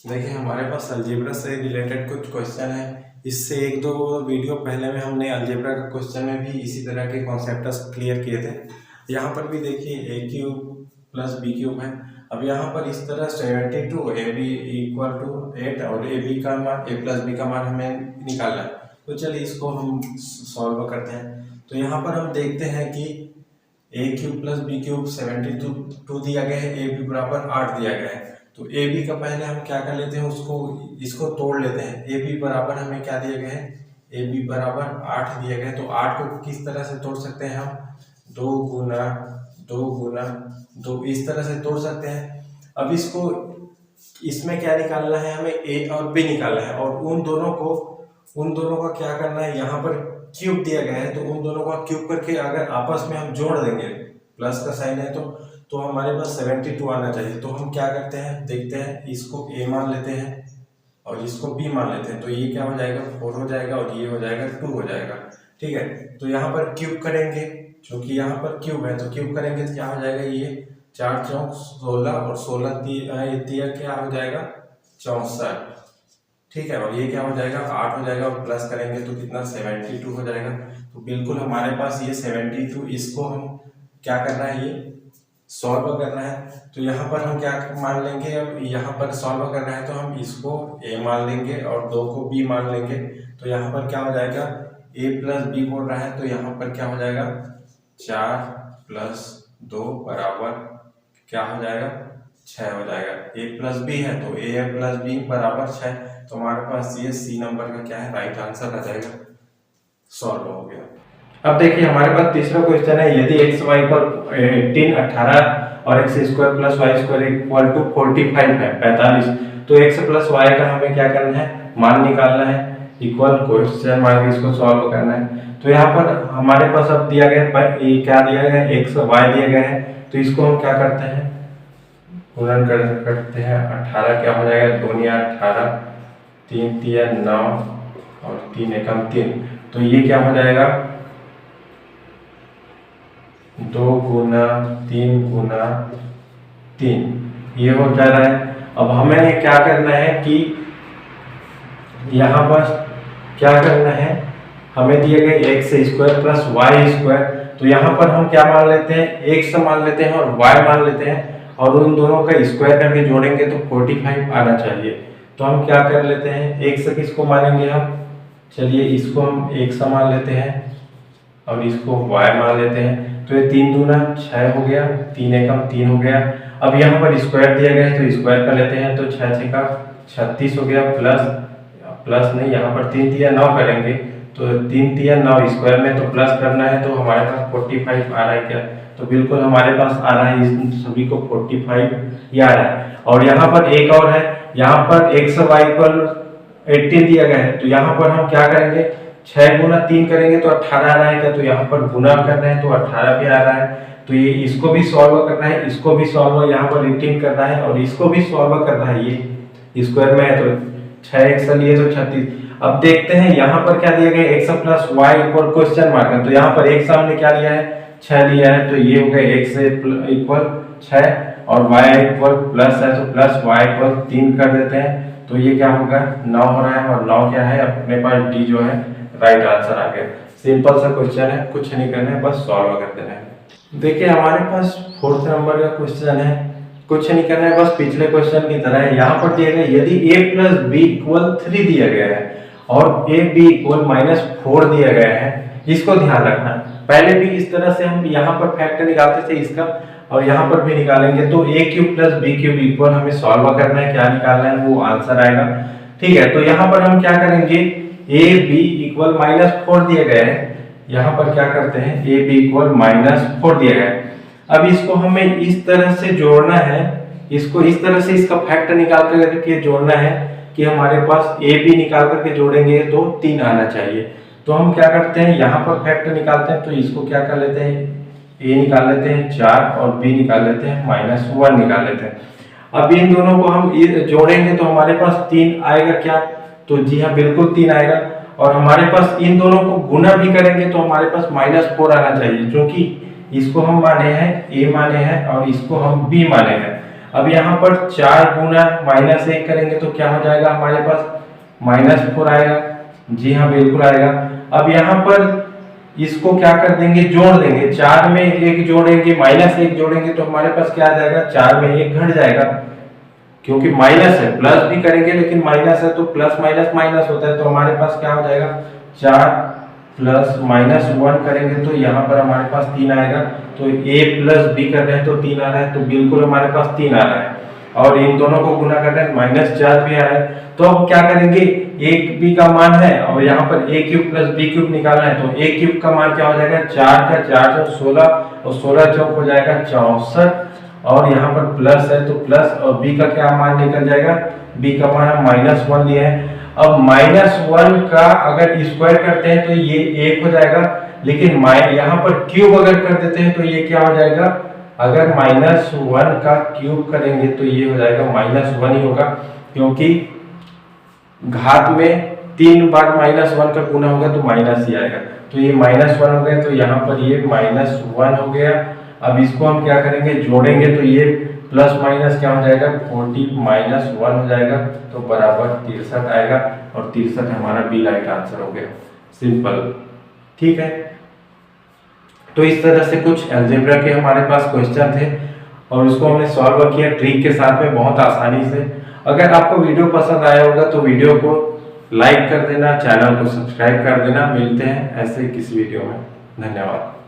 देखिए हमारे पास अलजेब्रा से रिलेटेड कुछ क्वेश्चन है। इससे एक दो वीडियो पहले में हमने अलजेब्रा का क्वेश्चन में भी इसी तरह के कॉन्सेप्ट्स क्लियर किए थे। यहाँ पर भी देखिए ए क्यूब प्लस बी क्यूब है। अब यहाँ पर इस तरह 72 ए बी इक्वल टू 8 और ए बी का मान ए प्लस बी का मान हमें निकालना है। तो चलिए इसको हम सॉल्व करते हैं। तो यहाँ पर हम देखते हैं कि ए क्यूब प्लस बी क्यूब 72 दिया गया है, ए बी बराबर 8 दिया गया है। तो ए बी का पहले हम क्या कर लेते हैं, उसको इसको तोड़ लेते हैं। ए बी बराबर हमें क्या दिया गया है, ए बी बराबर 8 दिया गया है। तो 8 को किस तरह से तोड़ सकते हैं हम, 2 गुना 2 गुना 2 इस तरह से तोड़ सकते हैं। अब इसको इसमें क्या निकालना है, हमें ए और बी निकालना है और उन दोनों का क्या करना है, यहाँ पर क्यूब दिया गया है तो उन दोनों का क्यूब करके अगर आपस में हम जोड़ देंगे, प्लस का साइन है तो हमारे पास 72 आना चाहिए। तो हम क्या करते हैं, देखते हैं, इसको a मान लेते हैं और इसको b मान लेते हैं। तो ये क्या हो जाएगा, 4 हो जाएगा और ये हो जाएगा 2 हो जाएगा। ठीक है, तो यहाँ पर क्यूब करेंगे, क्योंकि यहाँ पर क्यूब है तो क्यूब करेंगे तो क्या हो जाएगा, ये 4 चौक 16 और 16 दिया क्या हो जाएगा 64। ठीक है, और ये क्या हो जाएगा 8 हो जाएगा और प्लस करेंगे तो कितना 72 हो जाएगा। तो बिल्कुल हमारे पास ये 72, इसको हम क्या करना है, ये सॉल्व करना है। तो यहाँ पर हम क्या मान लेंगे, अब यहाँ पर सॉल्व करना है तो हम इसको a मान लेंगे और 2 को b मान लेंगे। तो यहाँ पर क्या हो जाएगा, a प्लस बी बोल रहा है तो यहाँ पर क्या हो जाएगा 4 प्लस 2 बराबर क्या हो जाएगा 6 हो जाएगा। a प्लस बी है तो a प्लस बी बराबर 6। तो हमारे पास ये सी नंबर का क्या है, राइट आंसर आ जाएगा। सॉल्व हो गया। अब देखिए हमारे पास तीसरा क्वेश्चन है, यदि एक्स वाई इक्वल 18 18 और X square plus Y square equal to 45 है 45, तो एक्स प्लस वाई का हमें क्या करना है, मान निकालना है। इक्वल क्वेश्चन मार्क इसको सॉल्व करना है। तो यहाँ पर हमारे पास अब दिया गया है, क्या दिया गया है, एक्स वाई दिया गया है। तो इसको हम क्या करते हैं, गुणन करते हैं। 18 क्या हो जाएगा, 2 या 18, 3 तिया 9 और 3 एकम 3। तो ये क्या हो जाएगा 2 गुना 3 गुना 3, ये हो जा रहा है। अब हमें क्या करना है कि यहाँ पर क्या करना है, हमें दिए गए X square plus Y square. तो यहाँ पर हम क्या मान लेते हैं, एक्स मान लेते हैं और वाई मान लेते हैं और उन दोनों का स्क्वायर करके जोड़ेंगे तो 45 आना चाहिए। तो हम क्या कर लेते हैं, एक्स किसको मानेंगे हम, चलिए इसको हम एक्स मान लेते हैं और इसको y मान लेते हैं। तो ये 3 दूना 6 हो गया, 3 एकम 3 हो गया। अब यहाँ पर स्क्वायर दिया गया है तो स्क्वायर कर लेते हैं। तो 6 छक्का 36 हो गया, प्लस नहीं, यहाँ पर 3 तिया 9 करेंगे तो 3 तिया 9 स्क्वायर में तो प्लस करना है। तो हमारे पास 45 आ रहा है क्या, तो बिल्कुल हमारे पास आ रहा है, इस सभी को 45 ये आ रहा है। और यहाँ पर एक और है, यहाँ पर एक्स वाई इक्वल 18 दिया गया है। तो यहाँ पर हम क्या करेंगे, 6 गुना 3 करेंगे तो 18 आ रहा है क्या, तो यहाँ पर गुना करना है तो 18 भी आ रहा है। तो ये इसको भी सॉल्व करना है, इसको भी सॉल्व यहाँ पर 18 करना है और इसको भी सॉल्व करना है। ये स्क्वायर में है तो 6 एक्स लिए तो 36। अब देखते हैं यहाँ पर क्या दिया गया, X plus Y equal question mark है। तो यहाँ पर एक्स हमने क्या लिया है, 6 लिया है। तो ये हो गया एक्स इक्वल 6 और वाई इक्वल प्लस है तो प्लस वाई इक्वल 3 कर देते हैं। तो ये क्या होगा 9 हो रहा है और 9 क्या है, अपने पास डी जो है राइट आंसर आ गया। सिंपल सा क्वेश्चन है, कुछ नहीं करना है, बस सॉल्व कर देना है। देखिए हमारे पास 4th नंबर का क्वेश्चन है, कुछ नहीं करना है, बस पिछले क्वेश्चन की तरह है। यहाँ पर दिया गया यदि a प्लस बी इक्वल 3 दिया गया है और a b इक्वल -4 दिया गया है, इसको ध्यान रखना। पहले भी इस तरह से हम यहाँ पर फैक्टर निकालते थे इसका और यहाँ पर भी निकालेंगे। तो a cube plus B cube equal हमें सॉल्व करना है, क्या निकालना है वो आंसर आएगा। ठीक है, तो यहाँ पर हम क्या करेंगे, ए बी इक्वल -4 दिया गया है, यहाँ पर क्या करते हैं ए बी इक्वल -4 दिया गया है। अब इसको हमें इस तरह से जोड़ना है, इसको इस तरह से इसका फैक्टर निकाल करके जोड़ना है कि हमारे पास ए बी निकाल करके जोड़ेंगे तो 3 आना चाहिए। तो हम क्या करते हैं, यहाँ पर फैक्टर निकालते हैं। तो इसको क्या कर लेते हैं, ए निकाल लेते हैं 4 और बी निकाल लेते हैं -1 निकाल लेते हैं। अब इन दोनों को हम जोड़ेंगे तो हमारे पास 3 आएगा क्या, तो जी हाँ बिल्कुल 3 आएगा। और हमारे पास इन दोनों को गुना भी करेंगे तो हमारे पास -4 आना चाहिए, क्योंकि इसको हम माने हैं a माने हैं और इसको हम b माने हैं। अब यहाँ पर 4 गुना -1 करेंगे तो क्या हो जाएगा हमारे पास -4 आएगा। जी हाँ बिल्कुल आएगा। अब यहाँ पर इसको क्या कर देंगे, जोड़ देंगे। 4 में 1 जोड़ेंगे, -1 जोड़ेंगे तो हमारे पास क्या आ जाएगा, 4 में 1 घट जाएगा, क्योंकि माइनस है। प्लस भी करेंगे लेकिन माइनस है तो प्लस माइनस माइनस होता है, तो हमारे पास क्या हो जाएगा 4 प्लस -1 करेंगे तो यहाँ पर हमारे पास 3 आएगा। तो a प्लस b कर रहे हैं तो 3 आ रहा है, तो बिल्कुल हमारे पास 3 आ रहा है। और इन दोनों को गुना कर रहे हैं, -4 भी आ रहा है। तो अब क्या करेंगे, एक b का मान है और यहाँ पर a cube plus b cube निकालना है, तो a क्यूब का मान क्या हो जाएगा 4 का 4 चौक 16 और 16 चौक हो जाएगा 64, और यहाँ पर प्लस है तो प्लस, और b का क्या मान निकल जाएगा, b का मान हम -1 लिए हैं। अब -1 का अगर स्क्वायर करते हैं तो ये 1 हो जाएगा, लेकिन यहाँ पर क्यूब अगर कर देते हैं तो ये क्या हो जाएगा, अगर -1 का क्यूब करेंगे तो ये हो जाएगा -1 ही होगा, क्योंकि घात में 3 बार -1 का गुना होगा तो माइनस ही आएगा। तो ये -1 हो गया, तो यहाँ पर ये -1 हो गया। अब इसको हम क्या करेंगे, जोड़ेंगे तो ये प्लस माइनस क्या हो जाएगा 40 -1 हो जाएगा, तो बराबर 63 आएगा, और 63 हमारा बी राइट आंसर हो गया। सिंपल, ठीक है। तो इस तरह से कुछ अलजेब्रा के हमारे पास क्वेश्चन थे और उसको हमने सॉल्व किया ट्रिक के साथ में बहुत आसानी से। अगर आपको वीडियो पसंद आया होगा तो वीडियो को लाइक कर देना, चैनल को सब्सक्राइब कर देना। मिलते हैं ऐसे किसी वीडियो में। धन्यवाद।